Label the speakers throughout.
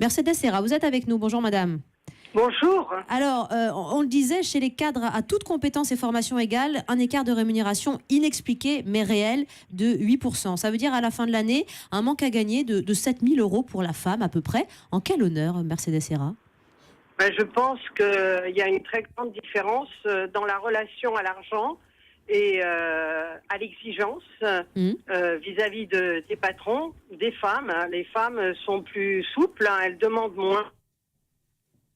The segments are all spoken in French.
Speaker 1: Mercedes Serra, vous êtes avec nous. Bonjour madame.
Speaker 2: Bonjour.
Speaker 1: Alors, on le disait, chez les cadres à toutes compétences et formations égales, un écart de rémunération inexpliqué mais réel de 8%. Ça veut dire à la fin de l'année, un manque à gagner de 7 000 euros pour la femme à peu près. En quel honneur, Mercedes Serra?
Speaker 2: Je pense qu'il y a une très grande différence dans la relation à l'argent et à l'exigence vis-à-vis des patrons, des femmes. Les femmes sont plus souples, elles demandent moins.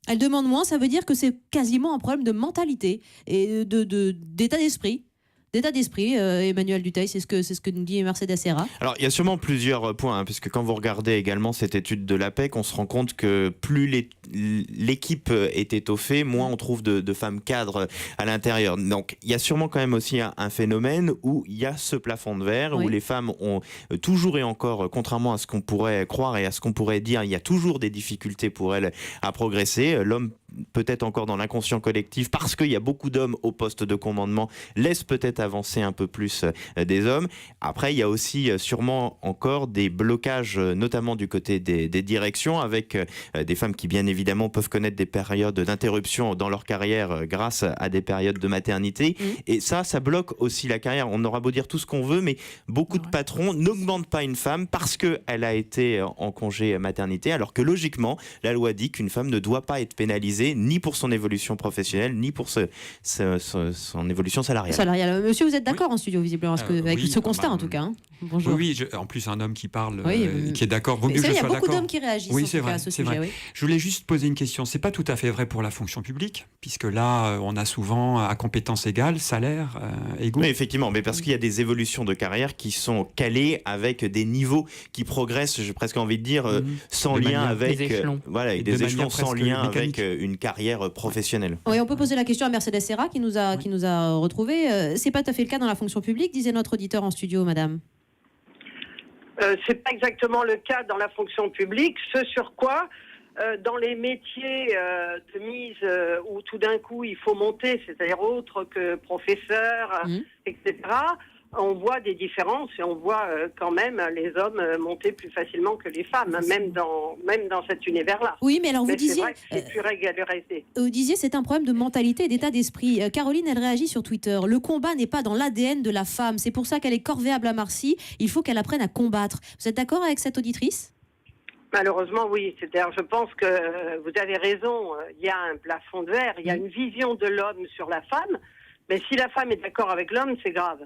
Speaker 1: Elle demande moins, ça veut dire que c'est quasiment un problème de mentalité et d'état d'esprit. D'état d'esprit, Emmanuel Dutheil, c'est ce que nous dit Mercedes Serra.
Speaker 3: Alors, il y a sûrement plusieurs points, puisque quand vous regardez également cette étude de l'APEC, on se rend compte que plus l'équipe est étoffée, moins on trouve de femmes cadres à l'intérieur. Donc, il y a sûrement quand même aussi un phénomène où il y a ce plafond de verre, où les femmes ont toujours et encore, contrairement à ce qu'on pourrait croire et à ce qu'on pourrait dire, il y a toujours des difficultés pour elles à progresser. L'homme, peut-être encore dans l'inconscient collectif, parce qu'il y a beaucoup d'hommes au poste de commandement, laisse peut-être avancer un peu plus des hommes. Après, il y a aussi sûrement encore des blocages, notamment du côté des directions, avec des femmes qui, bien évidemment, peuvent connaître des périodes d'interruption dans leur carrière grâce à des périodes de maternité. Et ça bloque aussi la carrière. On aura beau dire tout ce qu'on veut, mais beaucoup de patrons n'augmentent pas une femme parce qu'elle a été en congé maternité, alors que logiquement, la loi dit qu'une femme ne doit pas être pénalisée ni pour son évolution professionnelle, ni pour son évolution salariale.
Speaker 1: Monsieur, vous êtes d'accord en studio, visiblement, avec ce constat en tout cas. Bonjour.
Speaker 4: Oui, en plus un homme qui parle, qui est d'accord.
Speaker 1: Il y a beaucoup d'hommes qui réagissent à ce sujet. Oui.
Speaker 4: Je voulais juste poser une question. C'est pas tout à fait vrai pour la fonction publique, puisque là, on a souvent à compétences égales, salaire égaux.
Speaker 3: Oui, effectivement, mais parce qu'il y a des évolutions de carrière qui sont calées avec des niveaux qui progressent, j'ai presque envie de dire, sans lien avec des échelons sans lien avec une carrière professionnelle.
Speaker 1: Oui, on peut poser la question à Mercedes Serra qui nous a retrouvés. C'est pas tout à fait le cas dans la fonction publique, disait notre auditeur en studio, madame.
Speaker 2: C'est pas exactement le cas dans la fonction publique. Ce sur quoi, dans les métiers de mise où tout d'un coup il faut monter, c'est-à-dire autre que professeur, etc., on voit des différences et on voit quand même les hommes monter plus facilement que les femmes, même dans cet univers-là.
Speaker 1: Oui, mais alors vous disiez...
Speaker 2: C'est vrai que c'est plus régularisé.
Speaker 1: Vous disiez c'est un problème de mentalité et d'état d'esprit. Caroline, elle réagit sur Twitter. Le combat n'est pas dans l'ADN de la femme. C'est pour ça qu'elle est corvéable à Marcy. Il faut qu'elle apprenne à combattre. Vous êtes d'accord avec cette auditrice ?
Speaker 2: Malheureusement, oui. C'est-à-dire, je pense que vous avez raison. Il y a un plafond de verre. Il y a une vision de l'homme sur la femme. Mais si la femme est d'accord avec l'homme, c'est grave.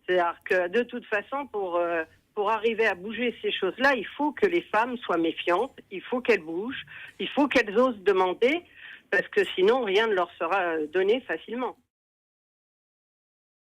Speaker 2: C'est-à-dire que de toute façon, pour arriver à bouger ces choses-là, il faut que les femmes soient méfiantes, il faut qu'elles bougent, il faut qu'elles osent demander, parce que sinon rien ne leur sera donné facilement.